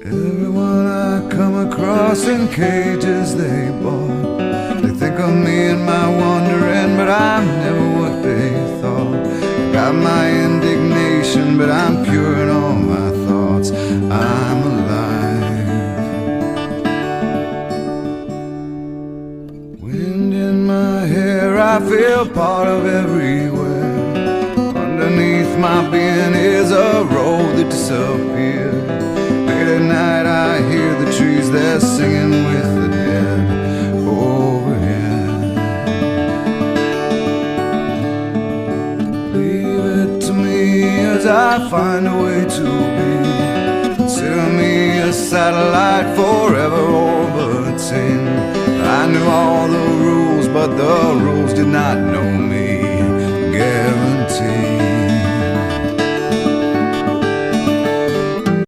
Everyone I come across in cages they bought, they think of me and my wandering, but I'm never what they thought. Got my indignation, but I'm pure in all my thoughts. I'm alive. Wind in my hair, I feel part of everywhere. Underneath my being is a road that disappeared. Late at night I hear the trees, they're singing with the dead overhead. Leave it to me as I find a way to be. Consider me a satellite forever orbiting. I knew all the rules, but the rules did not know me. Guaranteed.